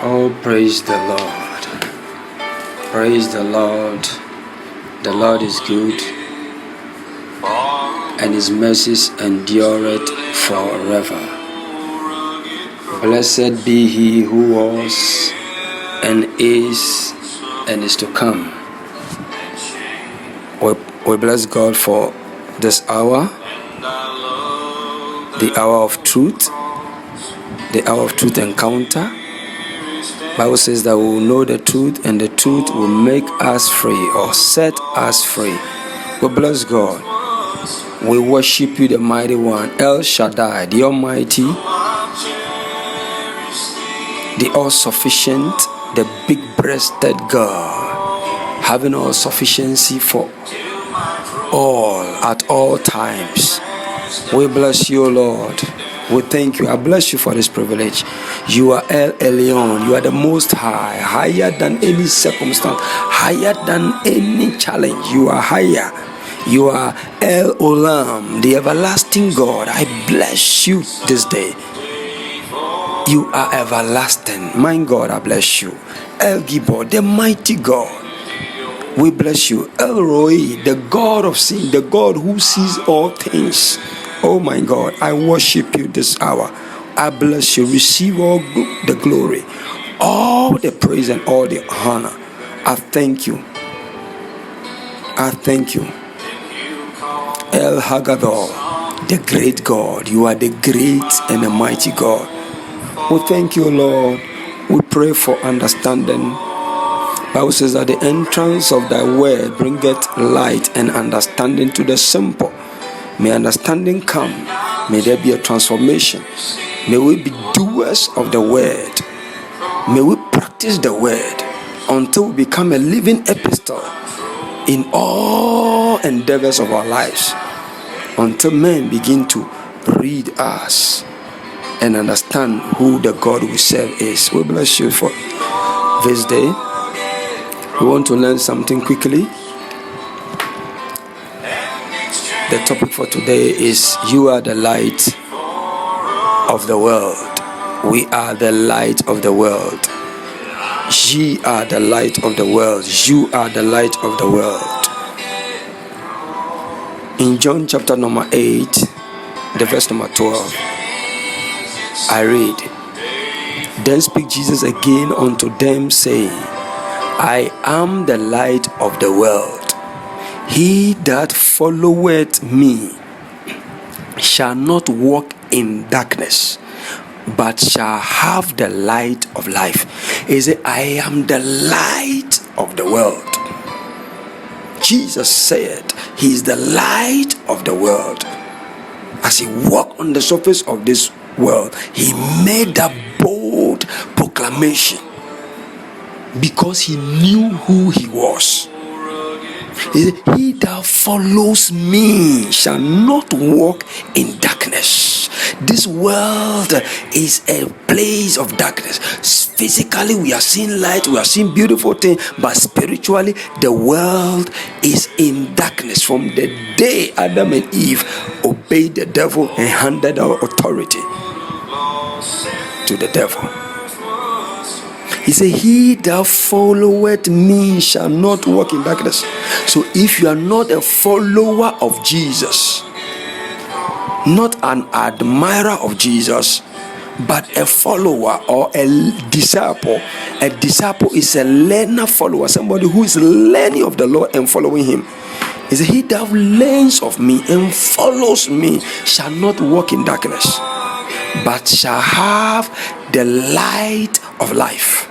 Oh, praise the Lord. Praise the Lord. The Lord is good, and his mercies endureth forever. Blessed be he who was, and is to come. We bless God for this hour, the hour of truth, encounter. Bible says that we will know the truth, and the truth will make us free or set us free. We bless God. We worship you, the mighty one, El Shaddai, the Almighty, the all-sufficient, the big-breasted God, having all sufficiency for all at all times. We bless you, Lord. We thank you. I bless you for this privilege. You are El Elyon. You are the Most High, higher than any circumstance, higher than any challenge. You are higher. You are El Olam, the everlasting God. I bless you this day. You are everlasting. My God, I bless you. El Gibor, the mighty God. We bless you. El Roi, the God of sin, the God who sees all things. Oh my God, I worship you this hour. I bless you. Receive all the glory, all the praise, and all the honor. I thank you. I thank you. El Hagadol, the great God. You are the great and the mighty God. We thank you, Lord. We pray for understanding. Bible says that the entrance of thy word bringeth light and understanding to the simple. May understanding come. May there be a transformation. May we be doers of the word. May we practice the word until we become a living epistle in all endeavors of our lives. Until men begin to read us and understand who the God we serve is. We bless you for this day. We want to learn something quickly. The topic for today is you are the light of the world. We are the light of the world. Ye are the light of the world. You are the light of the world. In John chapter number 8, the verse number 12, I read, Then spake Jesus again unto them, saying, I am the light of the world. He that followeth me shall not walk in darkness, but shall have the light of life. He said, I am the light of the world. Jesus said he is the light of the world. As he walked on the surface of this world, he made that bold proclamation because he knew who he was. He said, he that follows me shall not walk in darkness. This world is a place of darkness. Physically, we are seeing light, we are seeing beautiful things, but spiritually, the world is in darkness. From the day Adam and Eve obeyed the devil and handed our authority to the devil. He said, he that followeth me shall not walk in darkness. So if you are not a follower of Jesus, not an admirer of Jesus, but a follower or a disciple is a learner follower, somebody who is learning of the Lord and following him. He said, he that learns of me and follows me shall not walk in darkness, but shall have the light of life.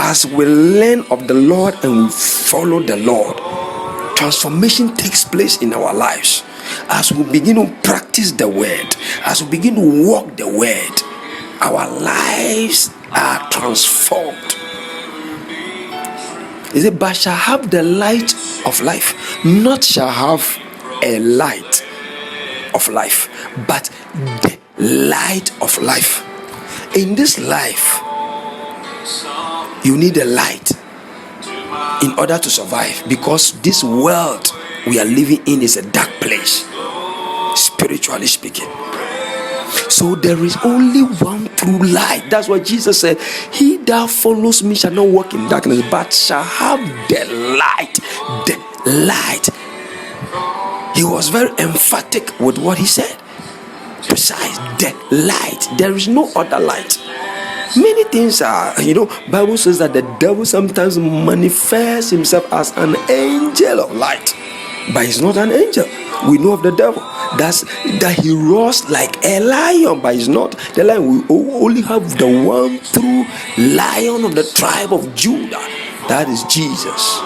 As we learn of the Lord and we follow the Lord, transformation takes place in our lives. As we begin to practice the word, as we begin to walk the word, our lives are transformed. He said, but shall have the light of life, not shall have a light of life, but the light of life. In this life, you need a light in order to survive, because this world we are living in is a dark place, spiritually speaking. So there is only one true light. That's why Jesus said, he that follows me shall not walk in darkness, but shall have the light. The light. He was very emphatic with what he said. Precise. The light. There is no other light. Many things are, Bible says that the devil sometimes manifests himself as an angel of light, but he's not an angel. We know of the devil that he roars like a lion, but he's not the lion. We only have the one true lion of the tribe of Judah. That is Jesus.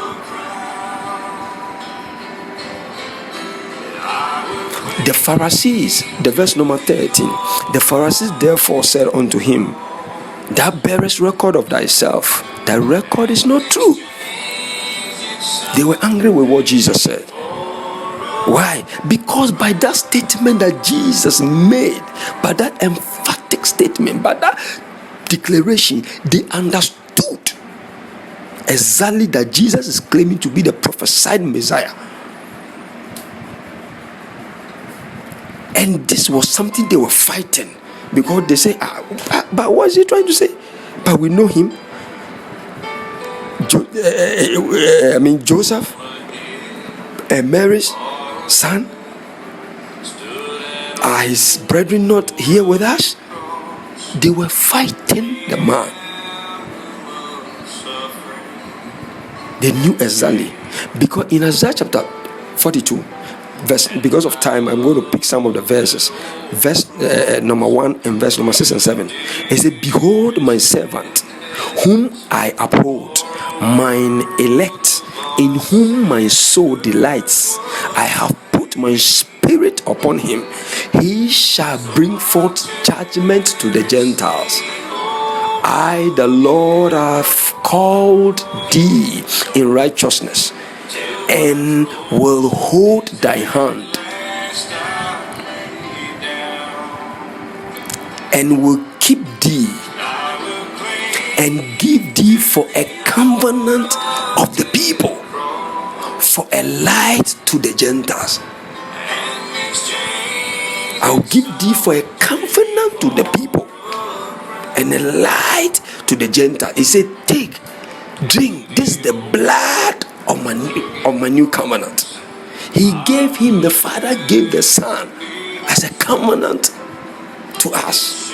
The Pharisees, the verse number 13, the Pharisees therefore said unto him, thou bearest record of thyself. That record is not true. They were angry with what Jesus said. Why? Because by that statement that Jesus made, by that emphatic statement, by that declaration, they understood exactly that Jesus is claiming to be the prophesied Messiah. And this was something they were fighting, because they say, but what is he trying to say? But we know him. Joseph and Mary's son. Are his brethren not here with us? They were fighting the man. They knew exactly. Because in Isaiah chapter 42, because of time, I'm going to pick some of the verses. Verse number 1 and verse number 6 and 7. It said, behold my servant, whom I uphold, mine elect, in whom my soul delights. I have put my spirit upon him. He shall bring forth judgment to the Gentiles. I, the Lord, have called thee in righteousness, and will hold thy hand, and will keep thee, and give thee for a covenant of the people, for a light to the Gentiles. I will give thee for a covenant to the people, and a light to the Gentiles. He said, take, drink, this is the blood of my new covenant. He gave him, the Father gave the Son as a covenant to us.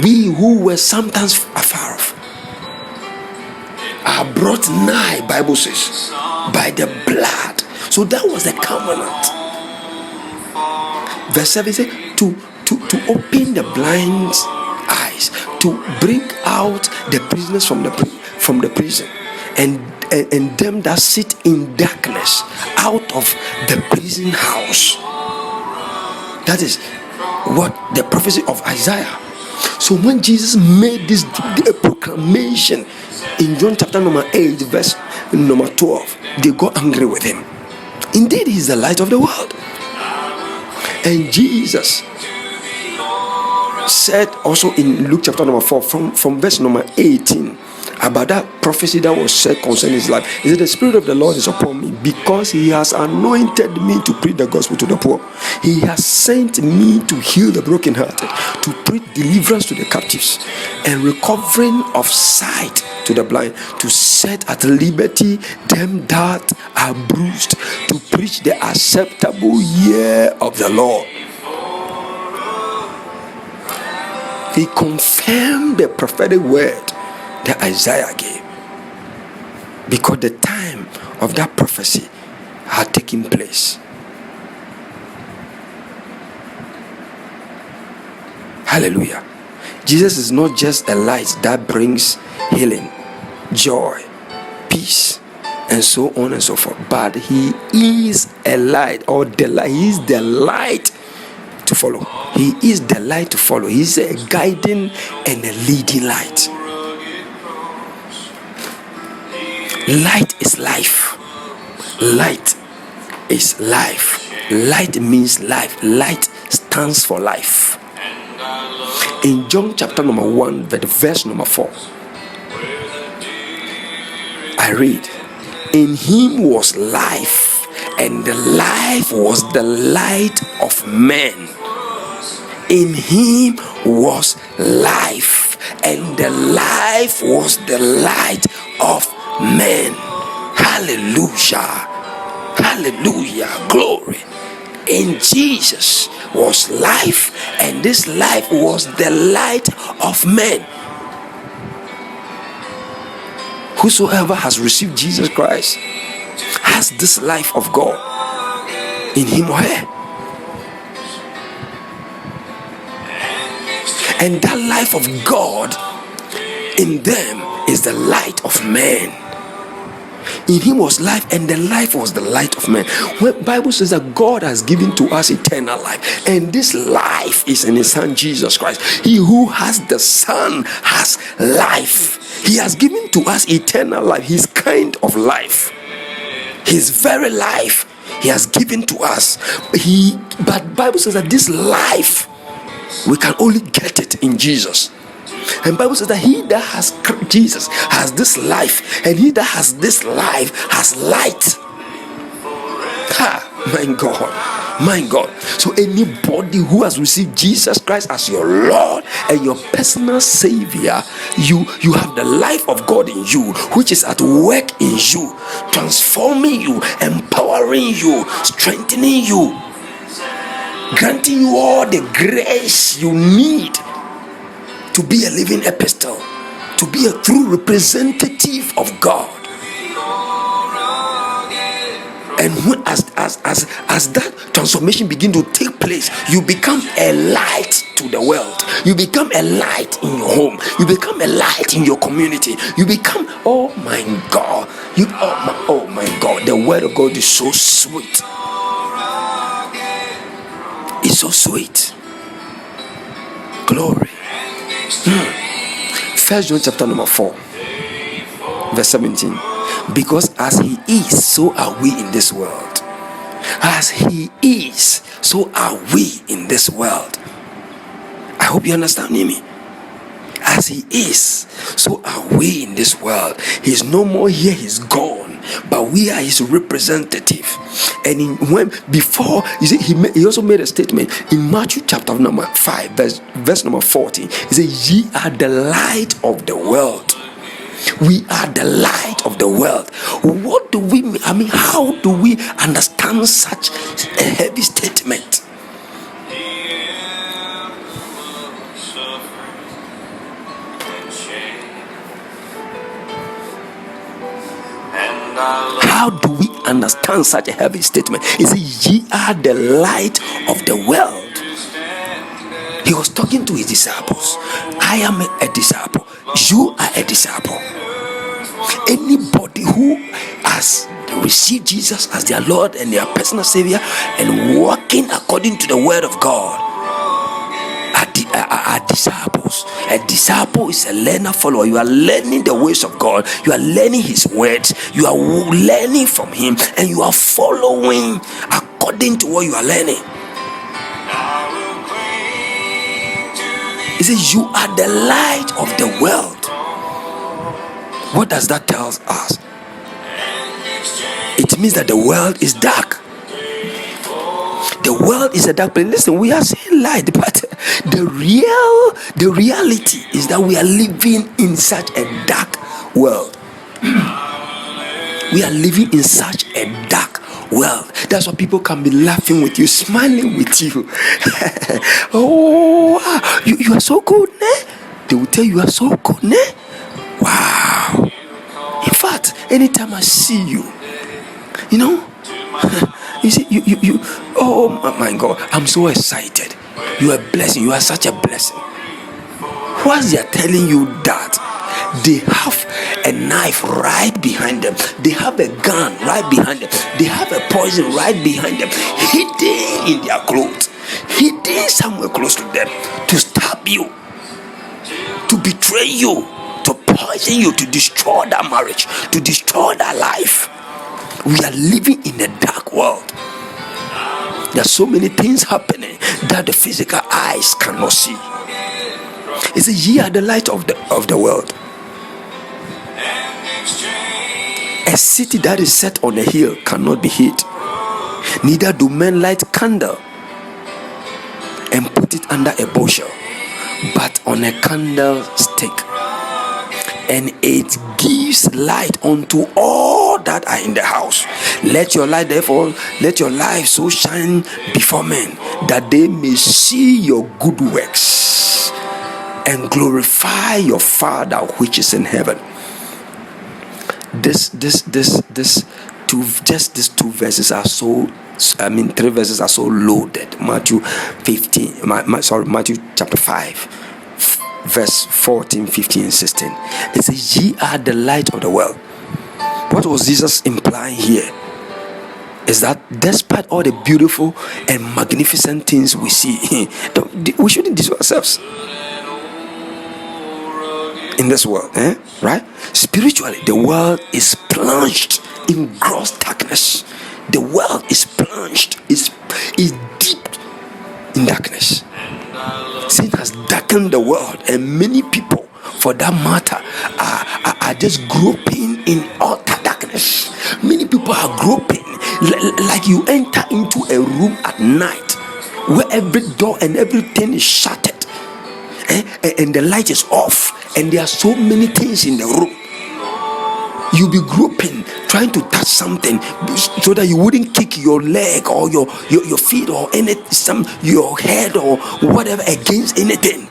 We who were sometimes afar off are brought nigh, Bible says, by the blood. So that was the covenant. Verse 7 says, to open the blind eyes, to bring out the prisoners from the prison, and them that sit in darkness out of the prison house. That is what the prophecy of Isaiah. So when Jesus made this proclamation in John chapter number 8 verse number 12, they got angry with him. Indeed, he is the light of the world. And Jesus said also in Luke chapter number 4 from verse number 18 about that prophecy that was said concerning his life. He said, the Spirit of the Lord is upon me, because he has anointed me to preach the gospel to the poor. He has sent me to heal the brokenhearted, to preach deliverance to the captives, and recovering of sight to the blind, to set at liberty them that are bruised, to preach the acceptable year of the Lord. He confirmed the prophetic word that Isaiah gave, because the time of that prophecy had taken place. Hallelujah. Jesus is not just a light that brings healing, joy, peace, and so on and so forth, but he is a light, or the light. He is the light to follow. He is the light to follow. He is a guiding and a leading light. Light is life. Light is life. Light means life. Light stands for life. In John chapter number 1, verse number 4, I read, in him was life, and the life was the light of men. In him was life, and the life was the light of men. Hallelujah. Hallelujah. Glory. In Jesus was life, and this life was the light of men. Whosoever has received Jesus Christ has this life of God in him or her. And that life of God in them is the light of man. In him was life, and the life was the light of man. When Bible says that God has given to us eternal life, and this life is in his son Jesus Christ. He who has the Son has life. He has given to us eternal life, his kind of life, his very life he has given to us. But Bible says that this life, we can only get it in Jesus. And Bible says that he that has Jesus has this life, and he that has this life has light. My God. So anybody who has received Jesus Christ as your Lord and your personal Savior, you have the life of God in you, which is at work in you, transforming you, empowering you, strengthening you, granting you all the grace you need to be a living epistle, to be a true representative of God. And when as that transformation begins to take place, you become a light to the world. You become a light in your home. You become a light in your community. You become, oh my God, oh my God, the word of God is so sweet. It's so sweet. Glory. First John chapter number 4 verse 17. Because as he is, so are we in this world. As he is, so are we in this world. I hope you understand me. As he is, so are we in this world. He's no more here, he's gone, but we are his representative. And before, you see, he also made a statement in Matthew chapter number 5 verse number 14. He said, ye are the light of the world. We are the light of the world. What do we mean? How do we understand such a heavy statement? How do we understand such a heavy statement? He said, ye are the light of the world. He was talking to his disciples. I am a disciple. You are a disciple. Anybody who has received Jesus as their Lord and their personal Savior and walking according to the word of God are disciples. A disciple is a learner, follower. You are learning the ways of God. You are learning his words. You are learning from him, and you are following according to what you are learning. He says, you are the light of the world. What does that tell us? It means that the world is dark. The world is a dark place. Listen, we are seeing light, but the reality is that we are living in such a dark world. We are living in such a dark world. That's why people can be laughing with you, smiling with you. Oh, you are so good, ne? They will tell you are so good, ne? Wow. In fact, anytime I see you, you see, you oh my God, I'm so excited. You are a blessing. You are such a blessing. Once they are telling you that, they have a knife right behind them, they have a gun right behind them, they have a poison right behind them, hidden in their clothes, hidden somewhere close to them, to stab you, to betray you, to poison you, to destroy that marriage, to destroy that life. We are living in a dark world. There are so many things happening that the physical eyes cannot see. It says, ye are the light of the world. A city that is set on a hill cannot be hid. Neither do men light candle and put it under a bushel, but on a candlestick, and it gives light unto all that are in the house. Let your light so shine before men, that they may see your good works and glorify your Father which is in heaven. These two verses are so, three verses are so loaded. Matthew chapter 5, verse 14, 15, and 16. It says, ye are the light of the world. What was Jesus implying here? Is that despite all the beautiful and magnificent things we see, we shouldn't deceive ourselves in this world, right? Spiritually, the world is plunged in gross darkness. The world is plunged, is deep in darkness. Sin has darkened the world, and many people, for that matter, are just groping in utter darkness. Many people are groping like you enter into a room at night where every door and everything is shuttered, and the light is off, and there are so many things in the room. You'll be groping, trying to touch something so that you wouldn't kick your leg or your feet or your head or whatever against anything.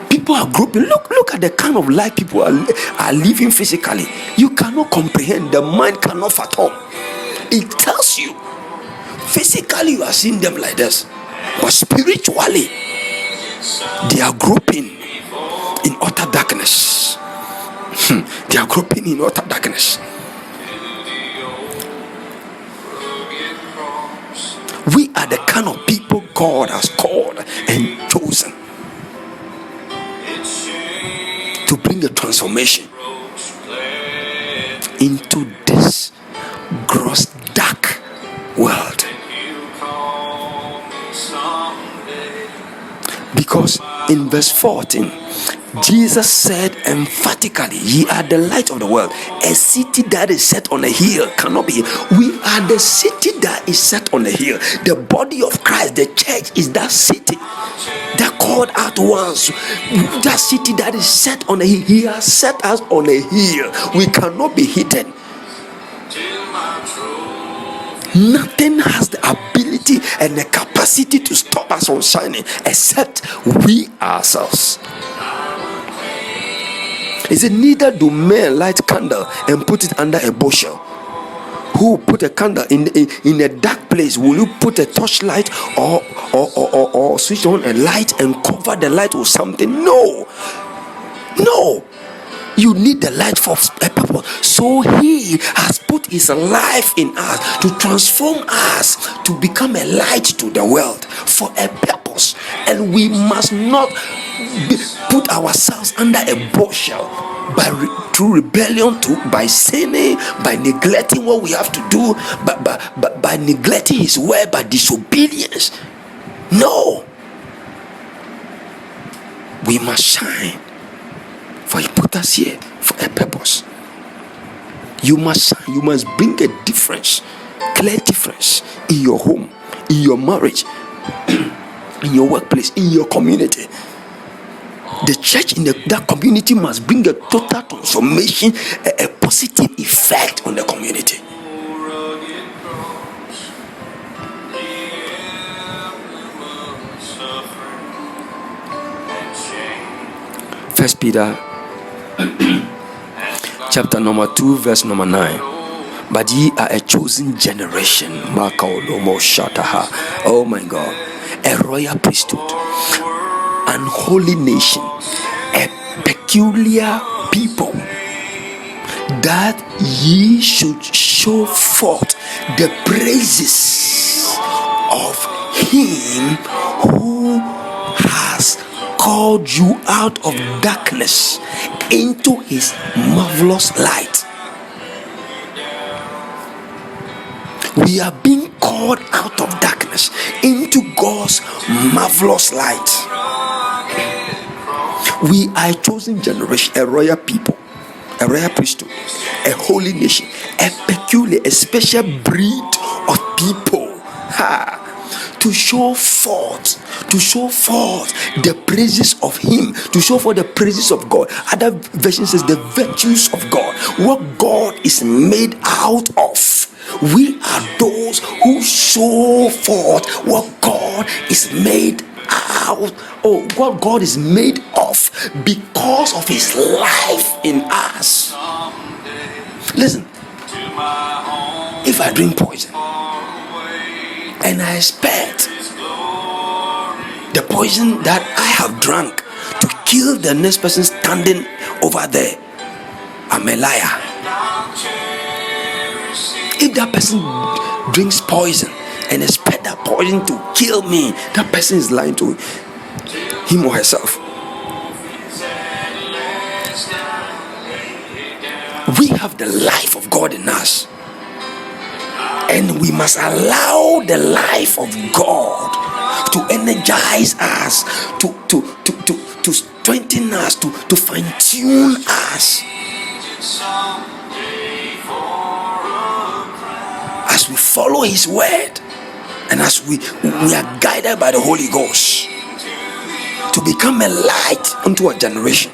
People are groping. Look at the kind of life people are living physically. You cannot comprehend. The mind cannot fathom. It tells you physically you are seeing them like this, but spiritually they are groping in utter darkness. They are groping in utter darkness. We are the kind of people God has called and chosen to bring a transformation into this gross dark world. Because in verse 14, Jesus said emphatically, ye are the light of the world. A city that is set on a hill cannot be. We are the city that is set on a hill. The body of Christ, the church, is that city that called out once. That city that is set on a hill. He has set us on a hill. We cannot be hidden. Nothing has the ability and the capacity to stop us from shining except we ourselves. He said, neither do men light candle and put it under a bushel. Who put a candle in a dark place? Will you put a torchlight or switch on a light and cover the light with something? No. You need the light for a purpose. So he has put his life in us to transform us to become a light to the world for a purpose. And we must not put ourselves under a bushel through rebellion, by sinning, by neglecting what we have to do, by neglecting his word, by disobedience. No. We must shine. For he put us here for a purpose. You must shine. You must bring a difference, clear difference in your home, in your marriage, in your workplace, in your community. The church in that community must bring a total transformation, a positive effect on the community. First Peter chapter number 2 verse number 9. But ye are a chosen generation, oh my God, a royal priesthood, an holy nation, a peculiar people, that ye should show forth the praises of him who has called you out of darkness into his marvelous light. We are being called out of darkness into God's marvelous light. We are a chosen generation, a royal people, a royal priesthood, a holy nation, a peculiar, a special breed of people. To show forth the praises of him, to show forth the praises of God. Other version says the virtues of God, what God is made out of. We are those who show forth what God is made out, what God is made of, because of his life in us. Listen, if I drink poison and I expect the poison that I have drunk to kill the next person standing over there, I'm a liar. If that person drinks poison and expect that poison to kill me, that person is lying to him or herself. We have the life of God in us, and we must allow the life of God to energize us, to strengthen us, to fine-tune us. As we follow his word, and as we are guided by the Holy Ghost to become a light unto a generation,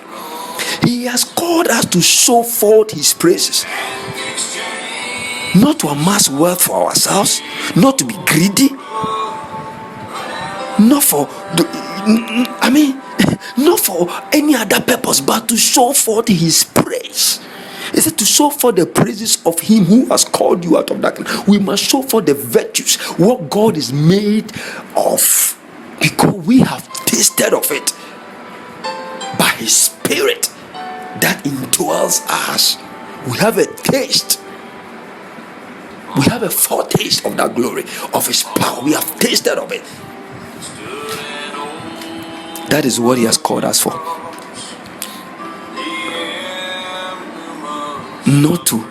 he has called us to show forth his praises, not to amass wealth for ourselves, not to be greedy, not for not for any other purpose, but to show forth his praise. Is it to show forth the praises of him who has called you out of darkness? We must show forth the virtues, what God is made of, because we have tasted of it by his spirit that indwells us. We have a taste, we have a foretaste of that glory, of his power. We have tasted of it. That is what he has called us for. Not to,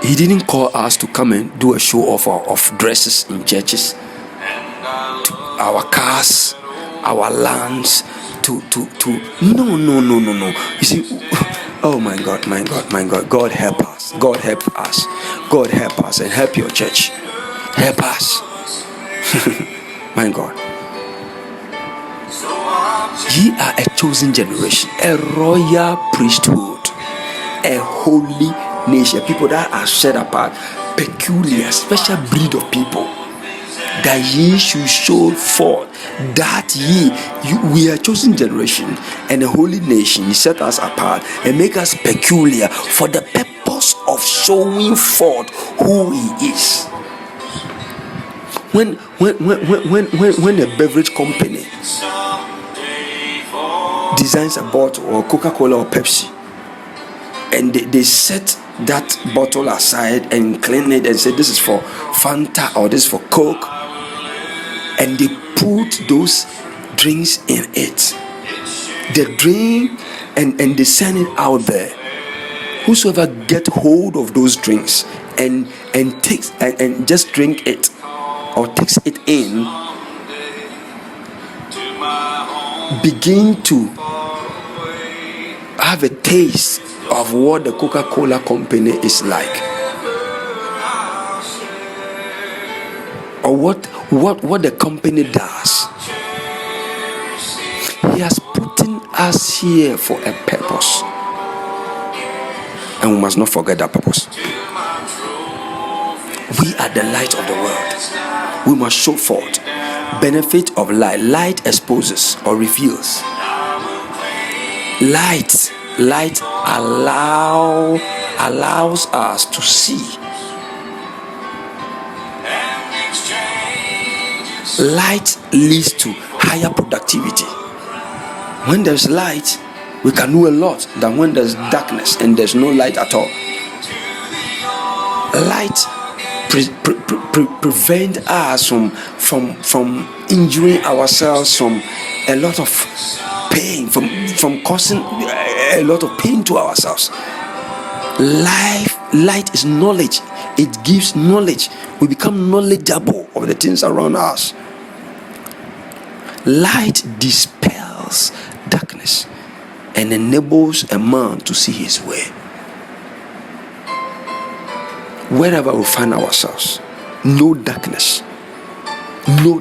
he didn't call us to come and do a show off of dresses in churches, to our cars, our lands, to no. You see, oh my God, God help us, God help us, and help your church, help us. My God, ye are a chosen generation, a royal priesthood, a holy nation, people that are set apart, peculiar, special breed of people, that ye should show forth that we are a chosen generation and a holy nation. He set us apart and make us peculiar for the purpose of showing forth who he is. When a beverage company designs a bottle, or Coca-Cola or Pepsi, and they set that bottle aside and clean it and say this is for Fanta or this is for Coke, and they put those drinks in it, the drink, and they send it out there. Whosoever get hold of those drinks and takes and just drink it or takes it in, begin to have a taste of what the Coca-Cola company is like, or what the company does. He has put us here for a purpose, and we must not forget that purpose. We are the light of the world. We must show forth benefit of light. Light exposes or reveals. Light allows us to see. Light leads to higher productivity. When there's light, we can do a lot than when there's darkness and there's no light at all. Light prevent us from injuring ourselves, from a lot of pain, from causing a lot of pain to ourselves. Light is knowledge. It gives knowledge. We become knowledgeable of the things around us. Light dispels darkness. and enables a man to see his way. Wherever we find ourselves, no darkness, no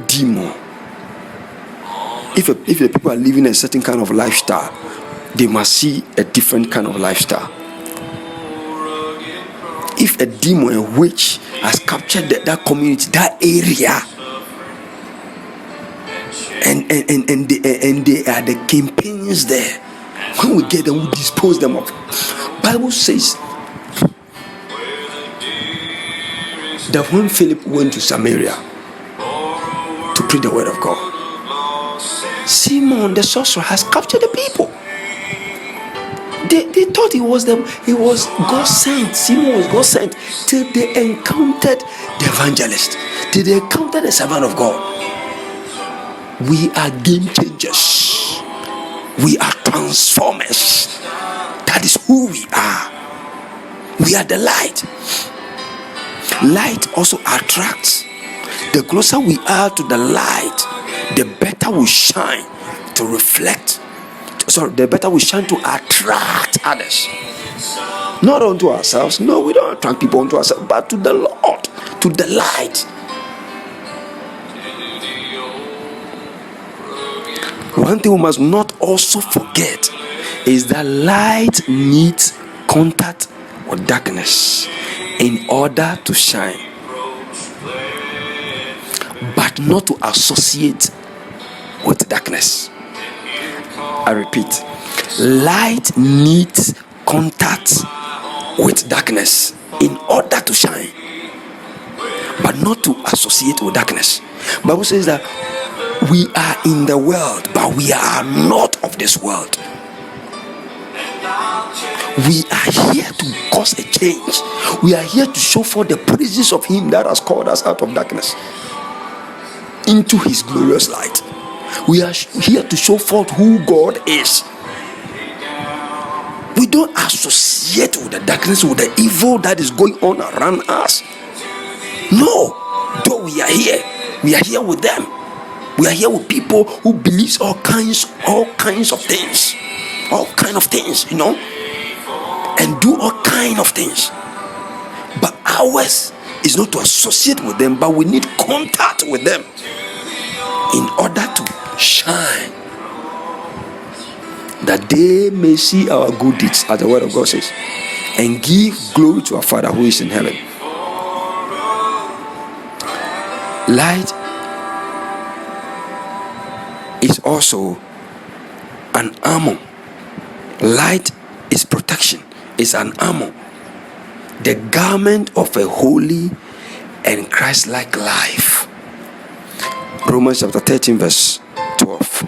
demon. If the people are living a certain kind of lifestyle, they must see a different kind of lifestyle. If a demon, a witch, has captured that community, that area, and they are the campaigns there, when we get them, we dispose them of. Bible says that when Philip went to Samaria to preach the word of God, Simon the sorcerer has captured the people. They thought he was God sent. Simon was God sent till they encountered the evangelist, till they encountered the servant of God. We are game changers. We are transformers. That is who we are. We are the light. Light also attracts. The closer we are to the light, the better we shine to reflect. The better we shine to attract others. Not unto ourselves. No, we don't attract people unto ourselves, but to the Lord, to the light. One thing we must not also forget is that light needs contact with darkness in order to shine, but not to associate with darkness. I repeat, light needs contact with darkness in order to shine, but not to associate with darkness. Bible says that we are in the world, but we are not of this world. We are here to cause a change. We are here to show forth the praises of Him that has called us out of darkness into His glorious light. We are here to show forth who God is. We don't associate with the darkness, with the evil that is going on around us. No, though we are here with them. We are here with people who believe all kinds of things, and do all kinds of things. But ours is not to associate with them, but we need contact with them in order to shine, that they may see our good deeds, as the word of God says, and give glory to our Father who is in heaven. Light is also an armor. Light is protection, is an armor, the garment of a holy and Christ-like life. Romans chapter 13 verse 12.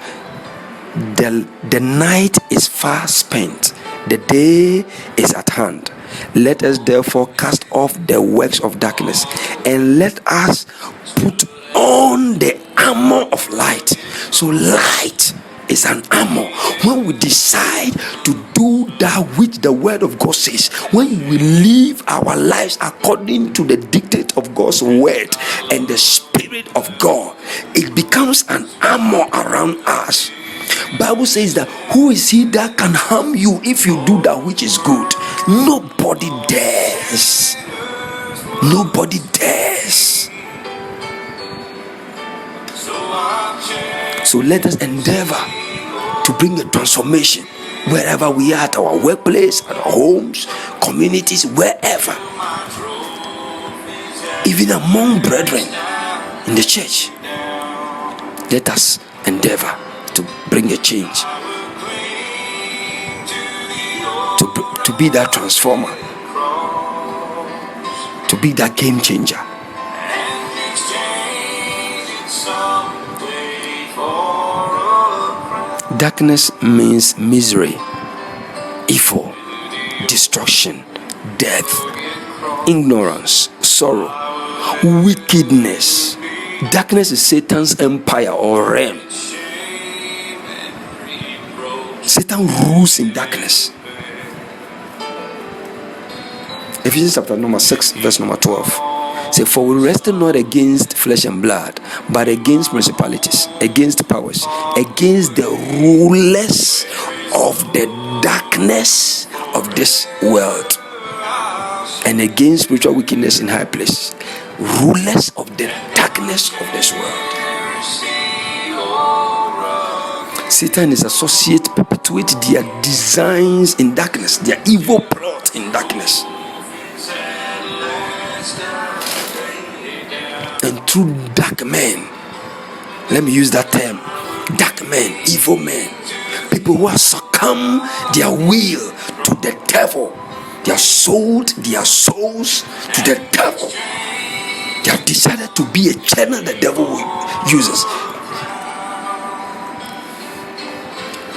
The night is far spent, the day is at hand. Let us therefore cast off the works of darkness, and let us put on the armor of light. So light is an armor. When we decide to do that which the word of God says, when we live our lives according to the dictate of God's word and the Spirit of God, it becomes an armor around us. Bible says that who is he that can harm you if you do that which is good? Nobody dares. Nobody dares. So let us endeavor to bring a transformation wherever we are, at our workplace, at our homes, communities, wherever, even among brethren in the church. Let us endeavor to bring a change, to be that transformer, to be that game changer. Darkness means misery, evil, destruction, death, ignorance, sorrow, wickedness. Darkness is Satan's empire or realm. Satan rules in darkness. Ephesians chapter number 6 verse number 12. Say, for we wrestle not against flesh and blood, but against principalities, against powers, against the rulers of the darkness of this world, and against spiritual wickedness in high places. Rulers of the darkness of this world. Satan is associate perpetuate their designs in darkness, their evil plot in darkness. And through dark men, let me use that term, dark men, evil men, people who have succumbed their will to the devil, they have sold their souls to the devil. They have decided to be a channel the devil uses.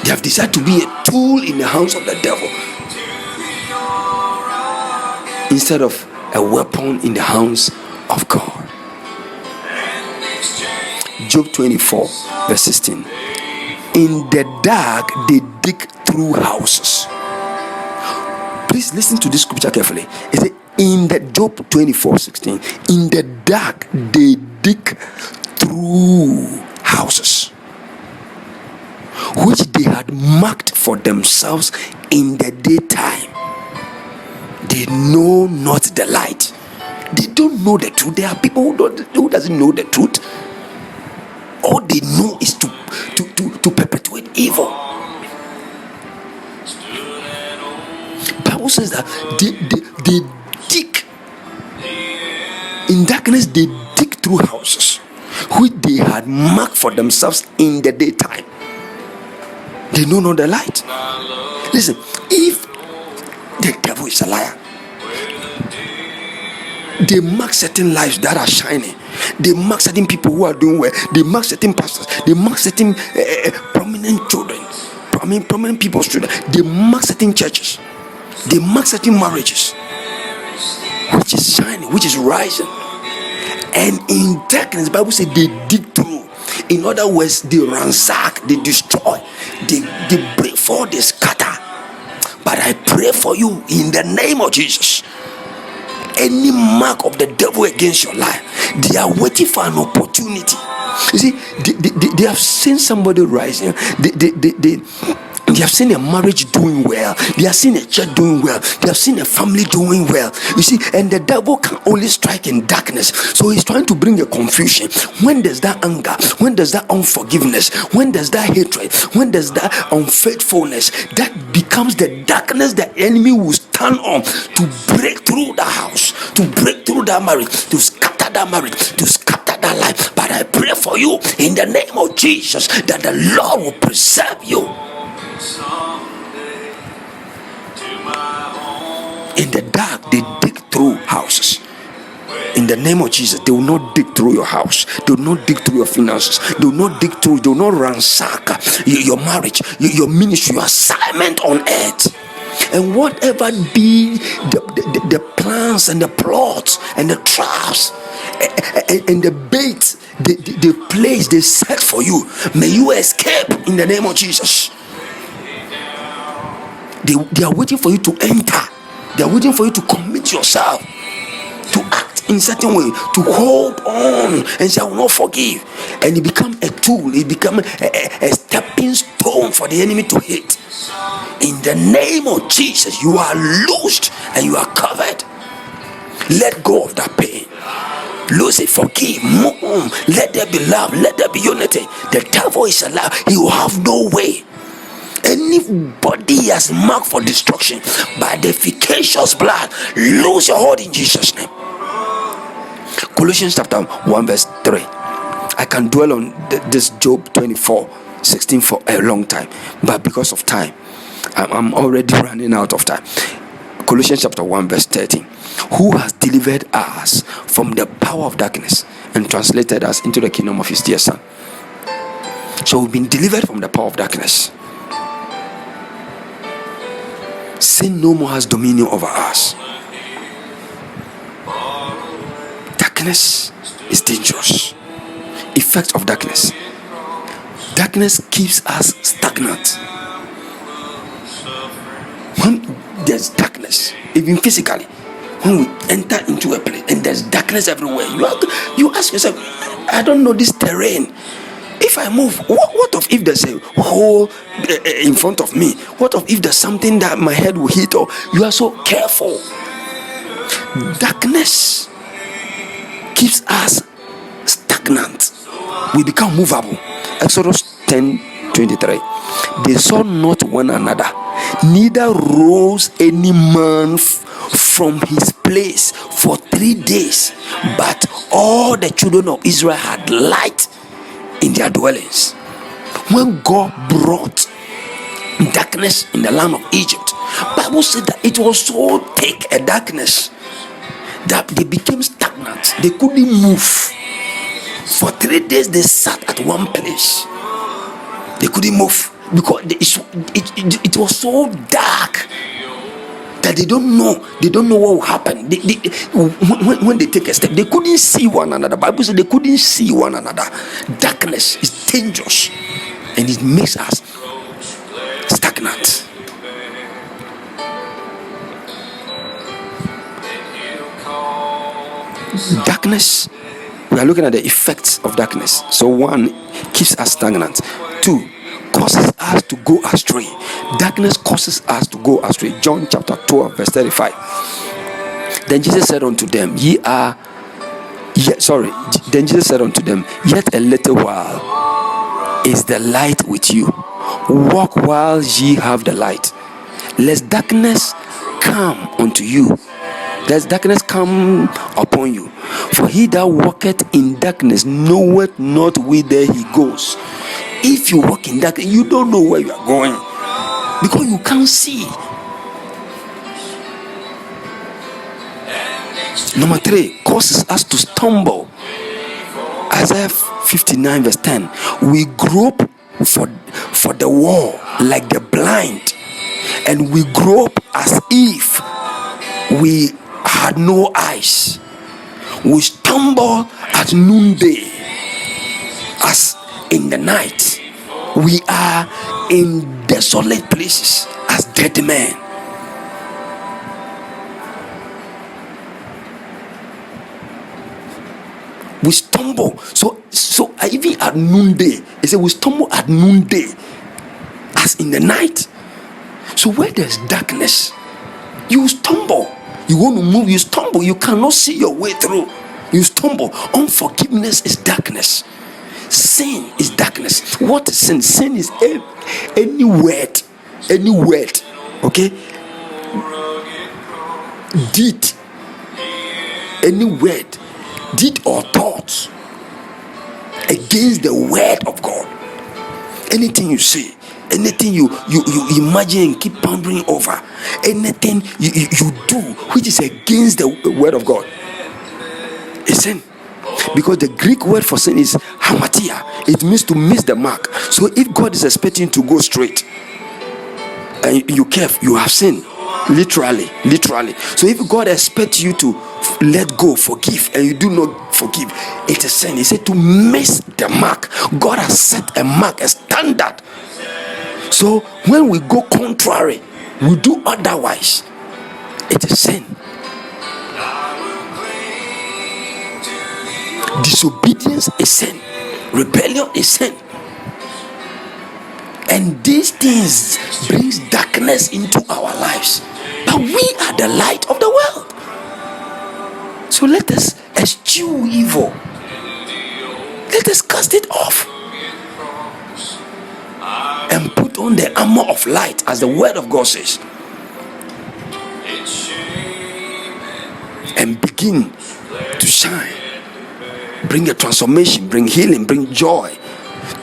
They have decided to be a tool in the hands of the devil instead of a weapon in the hands of God. Job 24 verse 16. In the dark they dig through houses. Please listen to this scripture carefully. It says, in the Job 24:16, in the dark they dig through houses which they had marked for themselves in the daytime. They know not the light. They don't know the truth. There are people who doesn't know the truth. All they know is to perpetuate evil. Bible says that they dig in darkness. They dig through houses which they had marked for themselves in the daytime. They know not the light. Listen, if the devil is a liar, they mark certain lives that are shining. They mark certain people who are doing well. They mark certain pastors. They mark certain prominent children. Prominent people's children. They mark certain churches. They mark certain marriages, which is shining, which is rising. And in darkness, the Bible says they dig through. In other words, they ransack, they destroy, they break forth, they scatter. But I pray for you in the name of Jesus. Any mark of the devil against your life, they are waiting for an opportunity. You see, they have seen somebody rising. They have seen a marriage doing well. They have seen a church doing well. They have seen a family doing well. You see, and the devil can only strike in darkness. So he's trying to bring a confusion. When there's that anger, when there's that unforgiveness, when there's that hatred, when there's that unfaithfulness, that becomes the darkness the enemy will stand on to break through the house, to break through that marriage, to scatter that marriage, to scatter that life. But I pray for you in the name of Jesus that the Lord will preserve you. In the dark, they dig through houses. In the name of Jesus, they will not dig through your house. They will not dig through your finances. They will not dig through. They will not ransack your marriage, your ministry, your assignment on earth. And whatever be the plans and the plots and the traps and the bait they place, they set for you, may you escape in the name of Jesus. They are waiting for you to enter. They are waiting for you to commit yourself, to act in certain way, to hold on and say, I will not forgive. And it become a tool, it become a stepping stone for the enemy to hit. In the name of Jesus, you are loosed and you are covered. Let go of that pain. Lose it, forgive, move on. Let there be love, let there be unity. The devil is alive, he will have no way. Anybody has marked for destruction by the efficacious blood, lose your hold in Jesus' name. Colossians chapter 1 verse 3. I can dwell on this Job 24:16 for a long time, but because of time, I'm already running out of time. Colossians chapter 1 verse 13. Who has delivered us from the power of darkness and translated us into the kingdom of his dear son. So we've been delivered from the power of darkness. Sin no more has dominion over us. Darkness is dangerous. Effect of darkness. Darkness keeps us stagnant. When there's darkness, even physically, when we enter into a place and there's darkness everywhere, you ask yourself, I don't know this terrain. If I move, what of if there's a hole in front of me? What of if there's something that my head will hit? Or you are so careful. Darkness keeps us stagnant. We become movable. Exodus 10:23. They saw not one another, neither rose any man from his place for 3 days, but all the children of Israel had light in their dwellings. When God brought darkness in the land of Egypt, Bible said that it was so thick a darkness that they became stagnant. They couldn't move. For 3 days they sat at one place. They couldn't move because it was so dark that they don't know what will happen. When they take a step, they couldn't see one another. Bible said they couldn't see one another. Darkness is dangerous and it makes us stagnant. Darkness, we are looking at the effects of darkness. So 1, keeps us stagnant. 2, causes us to go astray. Darkness causes us to go astray. John chapter 12 verse 35. Then Jesus said unto them, Then Jesus said unto them, yet a little while is the light with you. Walk while ye have the light, lest darkness come unto you. Lest darkness come upon you. For he that walketh in darkness knoweth not whither he goes. If you walk in darkness, you don't know where you are going because you can't see. Number 3, causes us to stumble. Isaiah 59 verse 10. We grope for the wall like the blind, and we grope as if we had no eyes. We stumble at noonday as in the night. We are in desolate places as dead men. We stumble. So even at noonday, it said we stumble at noonday as in the night. So where there's darkness, you stumble. You want to move, you stumble. You cannot see your way through. You stumble. Unforgiveness is darkness. Sin is darkness. What is sin? Sin is any word, okay? Deed, any word, deed or thought against the word of God. Anything you say, anything you imagine and keep pondering over, anything you do which is against the word of God is sin. Because the Greek word for sin is hamatia. It means to miss the mark. So if God is expecting to go straight and you have sinned. Literally. So if God expects you to let go, forgive, and you do not forgive, it is sin. He said to miss the mark. God has set a mark, a standard. So when we go contrary, we do otherwise, it is sin. Disobedience is sin. Rebellion is sin. And these things brings darkness into our lives. But we are the light of the world. So let us eschew evil. Let us cast it off and put on the armor of light, as the word of God says, and begin to shine. Bring a transformation, bring healing, bring joy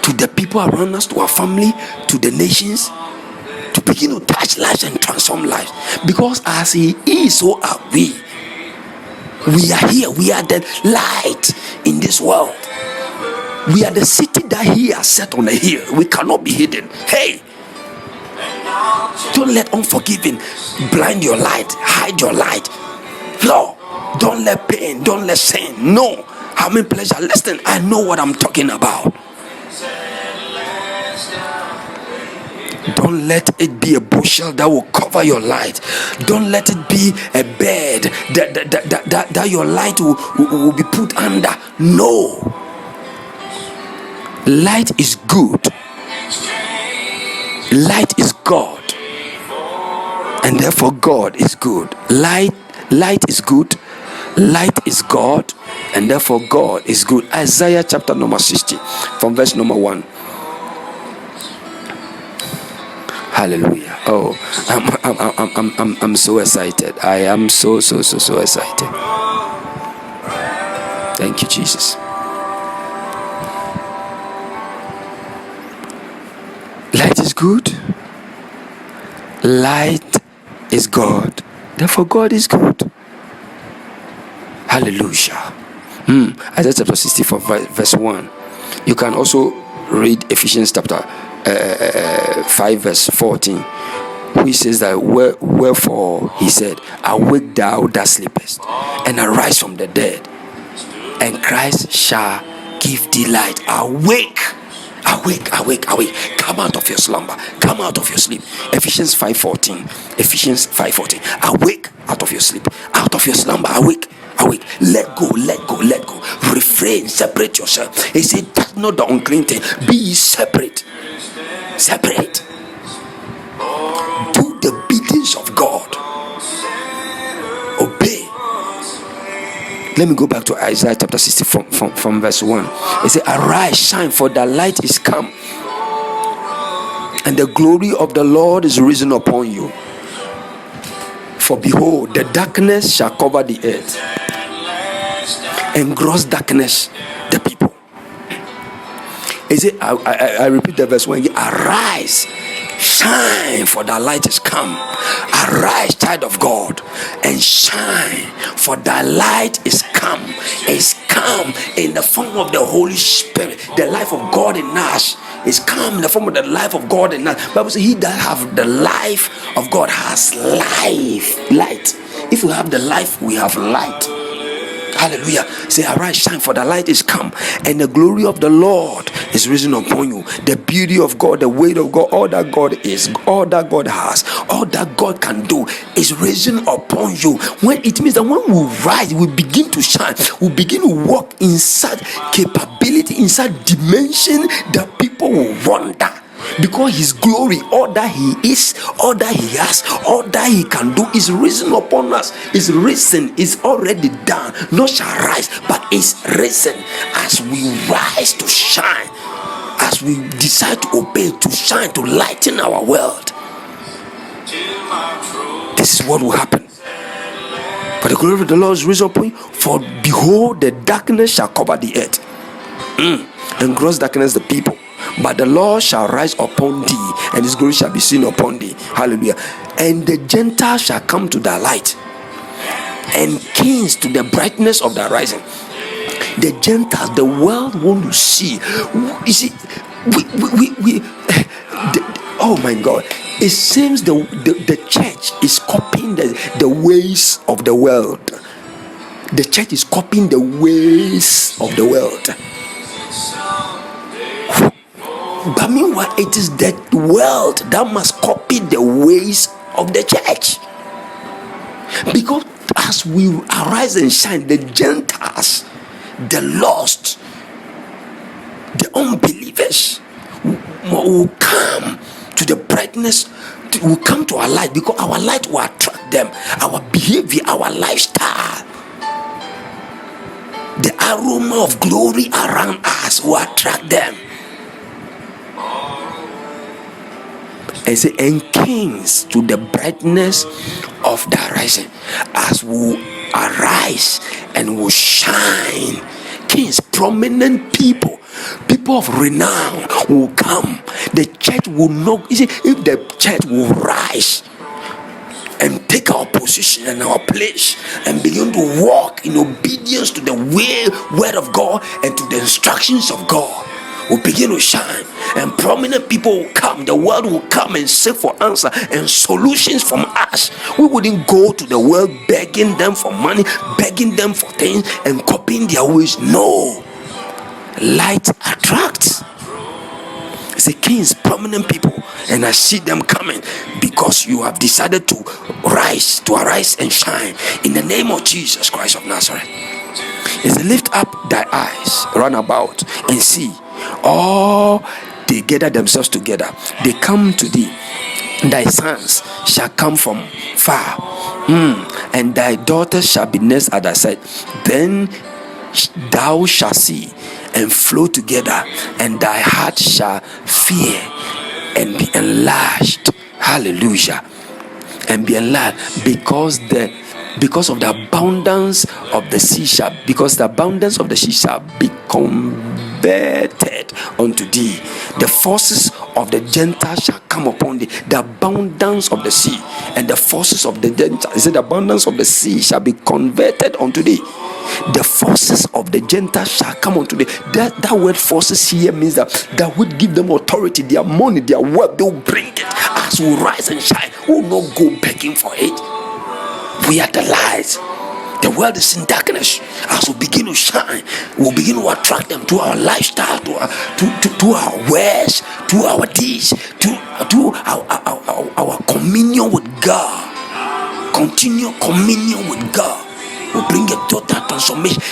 to the people around us, to our family, to the nations, to begin to touch lives and transform lives. Because as He is, so are we. We are here. We are the light in this world. We are the city that He has set on a hill. We cannot be hidden. Hey, don't let unforgiving blind your light, hide your light. No, don't let pain, don't let sin. No, having pleasure. Listen, I know what I'm talking about. Don't let it be a bushel that will cover your light. Don't let it be a bed that your light will be put under. No. Light is good. Light is God, and therefore God is good. Light is good. Light is God, and therefore God is good. Isaiah chapter number 60, from verse number 1. Hallelujah. Oh, I'm so excited. I am so excited. Thank you, Jesus. Light is good. Light is God. Therefore, God is good. Hallelujah. Isaiah chapter 64, verse 1. You can also read Ephesians chapter 5, verse 14, which says that wherefore he said, awake thou that sleepest, and arise from the dead, and Christ shall give thee light. Awake. Come out of your slumber. Come out of your sleep. Ephesians 5:14. Awake out of your sleep. Out of your slumber. Awake. Let go. Refrain. Separate yourself. He said, that's not the unclean thing. Be separate. Do the biddings of God. Obey. Let me go back to Isaiah chapter 60 from verse 1. It says, arise, shine, for the light is come, and the glory of the Lord is risen upon you. For behold, the darkness shall cover the earth, and gross darkness the people. Is it? I repeat the verse 1. Arise, shine, for the light is come. Arise, child of God, and shine, for the light is come. It's come in the form of the Holy Spirit. The life of God in us is come in the form of the life of God in us. Bible says, he that have the life of God has light. If we have the life, we have light. Hallelujah. Say, arise, shine, for the light is come, and the glory of the Lord is risen upon you. The beauty of God, the weight of God, all that God is, all that God has, all that God can do is risen upon you. When it means that when we rise, we begin to shine, we begin to walk in such capability, in such dimension that people will wonder. Because his glory, all that he is, all that he has, all that he can do is risen upon us. Is risen, is already done. Not shall rise, but is risen. As we rise to shine, as we decide to obey, to shine, to lighten our world, this is what will happen. For the glory of the Lord is risen upon you. For behold, the darkness shall cover the earth, and gross darkness the people. But the Lord shall rise upon thee, and his glory shall be seen upon thee. Hallelujah. And the Gentiles shall come to thy light, and kings to the brightness of thy rising. The Gentiles, the world want to see. You see, oh my God. It seems the church is copying the ways of the world. The church is copying the ways of the world. But meanwhile, it is the world that must copy the ways of the church. Because as we arise and shine, the Gentiles, the lost, the unbelievers will come to the brightness, will come to our light, because our light will attract them. Our behavior, our lifestyle, the aroma of glory around us will attract them. And say, and kings to the brightness of the rising. As we arise and will shine, kings, prominent people of renown will come. The church will not. You see, if the church will rise and take our position and our place and begin to walk in obedience to the word of God and to the instructions of God, will begin to shine, and prominent people will come. The world will come and seek for answer and solutions from us. We wouldn't go to the world begging them for money, begging them for things, and copying their ways. No. Light attracts. Say kings, prominent people, and I see them coming because you have decided to arise and shine in the name of Jesus Christ of Nazareth. He said, lift up thy eyes run about and see. All they gather themselves together, they come to thee. Thy sons shall come from far, and thy daughters shall be nursed at thy side. Then thou shalt see and flow together, and thy heart shall fear and be enlarged. Hallelujah. And be enlarged because of the abundance of the sea shall be converted unto thee. The forces of the Gentiles shall come upon thee. The abundance of the sea and the forces of the Gentiles, is it the abundance of the sea shall be converted unto thee. The forces of the Gentiles shall come unto thee. That word forces here means that would give them authority, their money, their wealth, they will bring it. As we rise and shine, we will not go begging for it. We are the light. The world is in darkness. As we begin to shine, we'll begin to attract them to our lifestyle, to our words, to our deeds, to our communion with God. Continue communion with God will bring a total transformation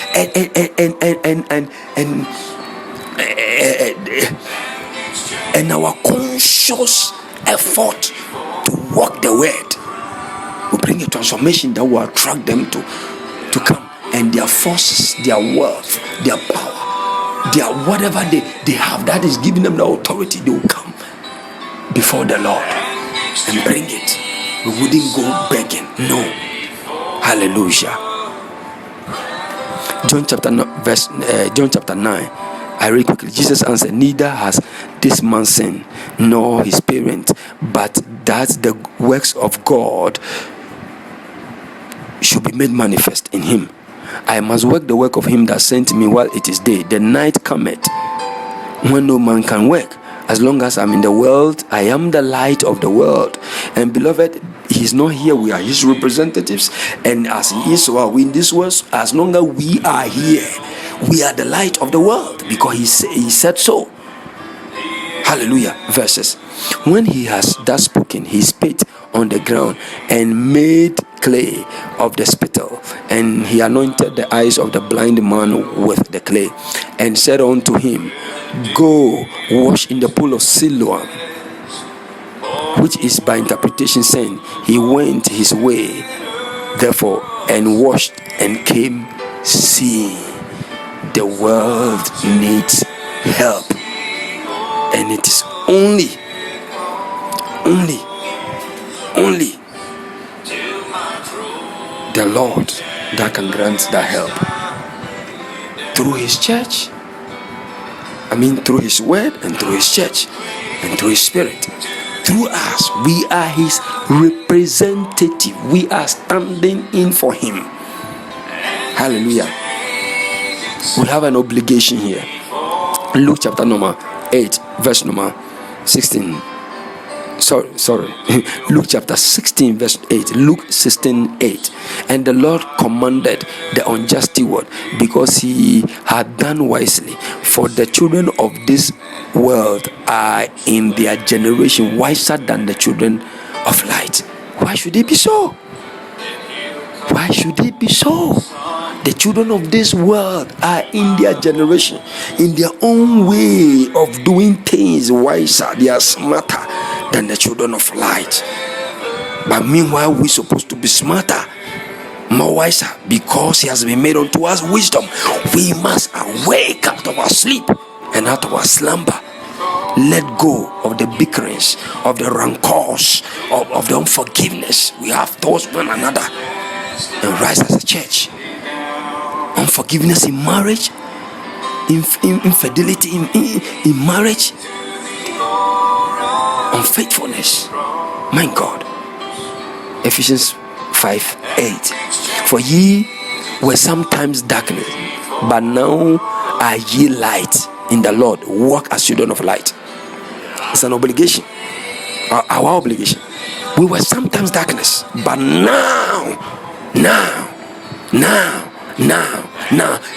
and our conscious effort to walk the word will bring a transformation that will attract them to come, and their forces, their wealth, their power, their whatever they have that is giving them the authority, they will come before the Lord and bring it. We wouldn't go begging. No. Hallelujah. John chapter 9. I read quickly. Jesus answered, neither has this man sinned nor his parents, but that the works of God should be made manifest in him. I must work the work of him that sent me while it is day. The night cometh when no man can work. As long as I'm in the world, I am the light of the world. And beloved, he is not here. We are his representatives. And as he is, so are we in this world. As long as we are here, we are the light of the world, because he said so. Hallelujah. Verses. When he has thus spoken, he spit on the ground and made clay of the spittle, and he anointed the eyes of the blind man with the clay, and said unto him, go wash in the pool of Siloam, which is by interpretation saying, he went his way therefore and washed and came seeing. The world needs help, and it is only the Lord that can grant that help through his church. Through his word and through his church and through his spirit. Through us, we are his representative. We are standing in for him. Hallelujah. We have an obligation here. Luke chapter number 8, verse number 16. Sorry. Luke chapter 16, verse 8. Luke 16:8. And the Lord commanded the unjust steward, because he had done wisely. For the children of this world are in their generation wiser than the children of light. Why should it be so? Why should it be so? The children of this world are in their generation, in their own way of doing things, wiser. They are smarter than the children of light. But meanwhile, we're supposed to be smarter, more wiser, because he has been made unto us wisdom. We must awake out of our sleep and out of our slumber. Let go of the bickerings, of the rancors, of the unforgiveness we have towards one another, and rise as a church. Unforgiveness in marriage, infidelity in marriage, unfaithfulness. My God. Ephesians 5:8. For ye were sometimes darkness, but now are ye light in the Lord. Walk as children of light. It's an obligation, our obligation. We were sometimes darkness, but now,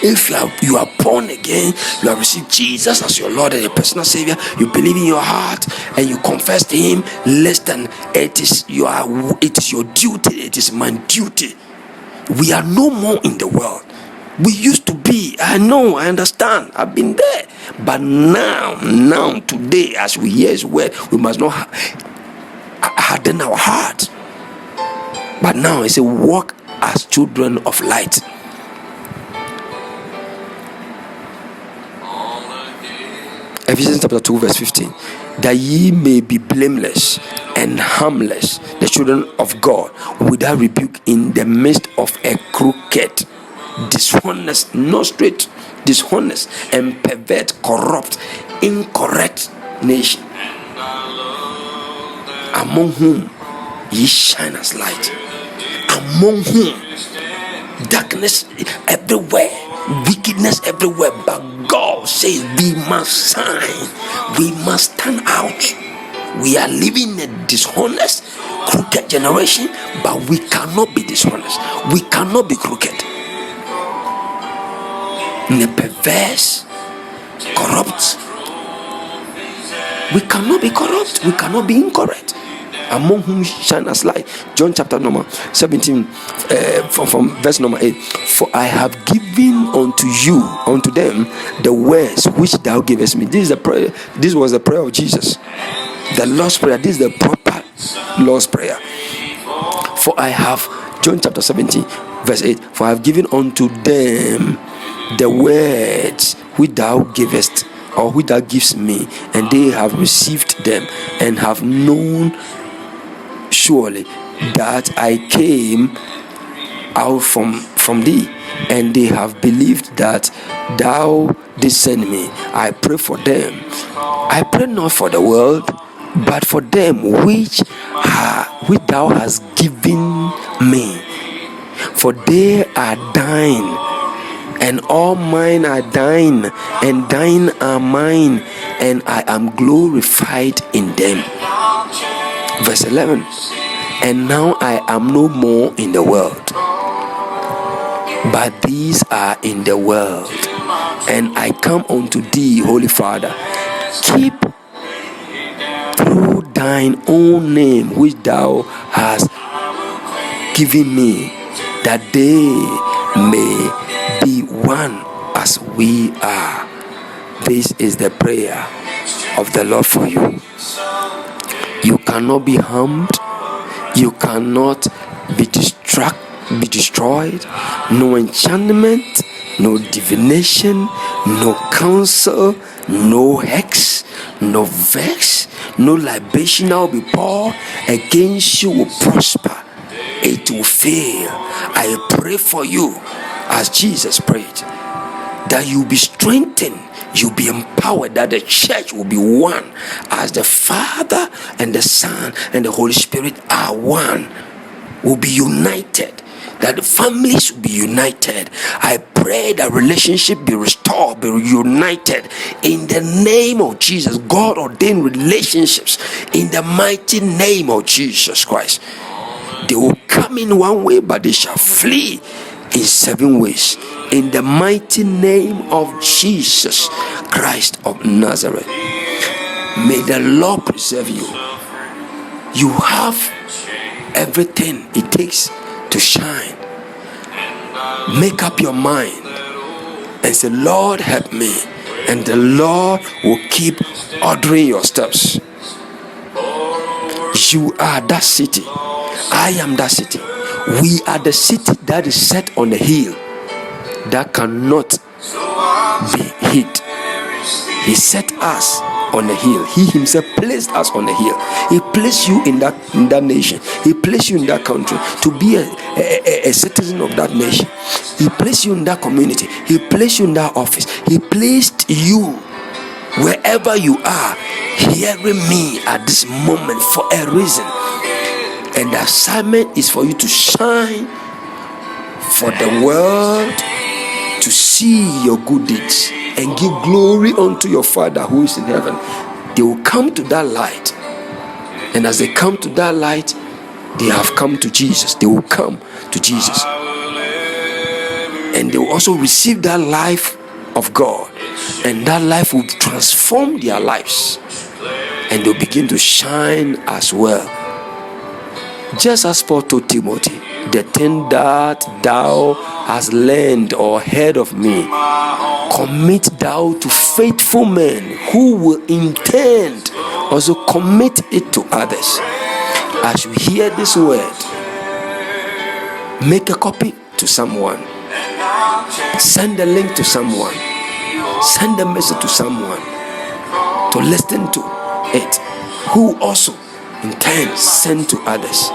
if you are born again, you have received Jesus as your Lord and your personal Savior, you believe in your heart and you confess to Him, listen, it is your duty, it is my duty. We are no more in the world. We used to be. I know, I understand, I've been there. But now, today, as we hear His word, we must not harden our heart. But now it's a walk as children of light. Ephesians chapter 2 verse 15, that ye may be blameless and harmless, the children of God, without rebuke, in the midst of a crooked, dishonest, not straight, dishonest and pervert, corrupt, incorrect nation, among whom ye shine as light, among whom darkness everywhere, wickedness everywhere, but God says we must shine, we must stand out. We are living in a dishonest, crooked generation, but we cannot be dishonest, we cannot be crooked, in a perverse, corrupt, we cannot be corrupt, we cannot be incorrect, among whom shine as light. John chapter number 17 from verse number 8, for I have given unto them the words which thou gavest me. This is the prayer, this was the prayer of Jesus, the Lord's prayer. This is the proper Lord's prayer. For I have, John chapter 17 verse 8, for I have given unto them the words which thou gavest, or which thou givest me, and they have received them, and have known surely that I came out from thee, and they have believed that thou didst send me. I pray for them. I pray not for the world, but for them which thou hast given me, for they are thine, and all mine are thine, and thine are mine, and I am glorified in them. Verse 11, and now I am no more in the world, but these are in the world, and I come unto thee, Holy Father. Keep through thine own name which thou hast given me, that they may be one as we are. This is the prayer of the Lord for you. You cannot be harmed, you cannot be destroyed. No enchantment, no divination, no counsel, no hex, no vex, no libation that will be poured against you will prosper. It will fail. I pray for you as Jesus prayed, that you be strengthened, you'll be empowered, that the church will be one as the Father and the Son and the Holy Spirit are one, will be united, that the families will be united. I pray that relationship be restored, be united in the name of Jesus. God ordained relationships in the mighty name of Jesus Christ. They will come in one way, but they shall flee in 7 ways, in the mighty name of Jesus Christ of Nazareth. May the Lord preserve you. You have everything it takes to shine. Make up your mind and say, Lord, help me, and the Lord will keep ordering your steps. You are that city, I am that city. We are the city that is set on a hill that cannot be hid. He set us on a hill. He himself placed us on a hill. He placed you in that nation. He placed you in that country to be a citizen of that nation. He placed you in that community. He placed you in that office. He placed you wherever you are hearing me at this moment for a reason. And the assignment is for you to shine, for the world to see your good deeds and give glory unto your Father who is in heaven. They will come to that light, and as they come to that light, they have come to Jesus. They will come to Jesus, and they will also receive that life of God, and that life will transform their lives, and they'll begin to shine as well. Just as Paul told Timothy, the thing that thou hast learned or heard of me, commit thou to faithful men who will intend also commit it to others. As you hear this word, make a copy to someone, send a link to someone, send a message to someone to listen to it, who also intends send to others.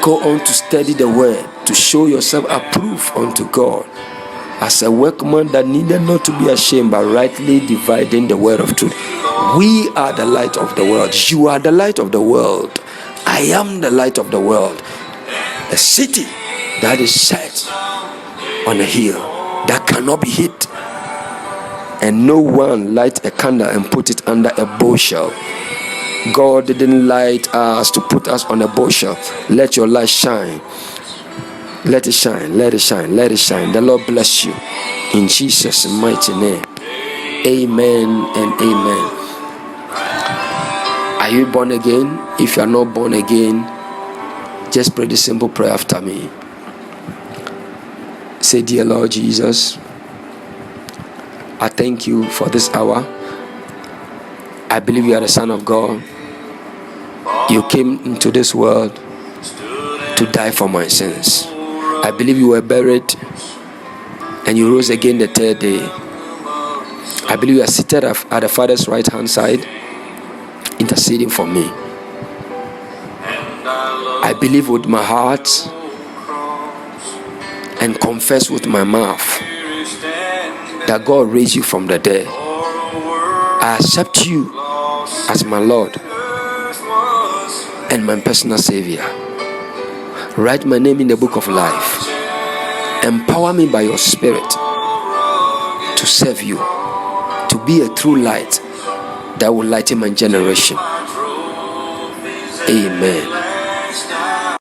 Go on to study the word, to show yourself approved unto God, as a workman that needed not to be ashamed, but rightly dividing the word of truth. We are the light of the world. You are the light of the world. I am the light of the world. A city that is set on a hill that cannot be hid, and no one light a candle and put it under a bushel. God didn't light us to put us on a bushel. Let your light shine. Let it shine, let it shine, let it shine. The Lord bless you in Jesus' mighty name. Amen and amen. Are you born again? If you are not born again, just pray this simple prayer after me. Say, dear Lord Jesus, I thank you for this hour. I believe you are the Son of God. You came into this world to die for my sins. I believe you were buried and you rose again the third day. I believe you are seated at the Father's right hand side, interceding for me. I believe with my heart and confess with my mouth that God raised you from the dead. I accept you as my Lord and my personal Savior. Write my name in the book of life. Empower me by your Spirit to serve you, to be a true light that will lighten my generation. Amen.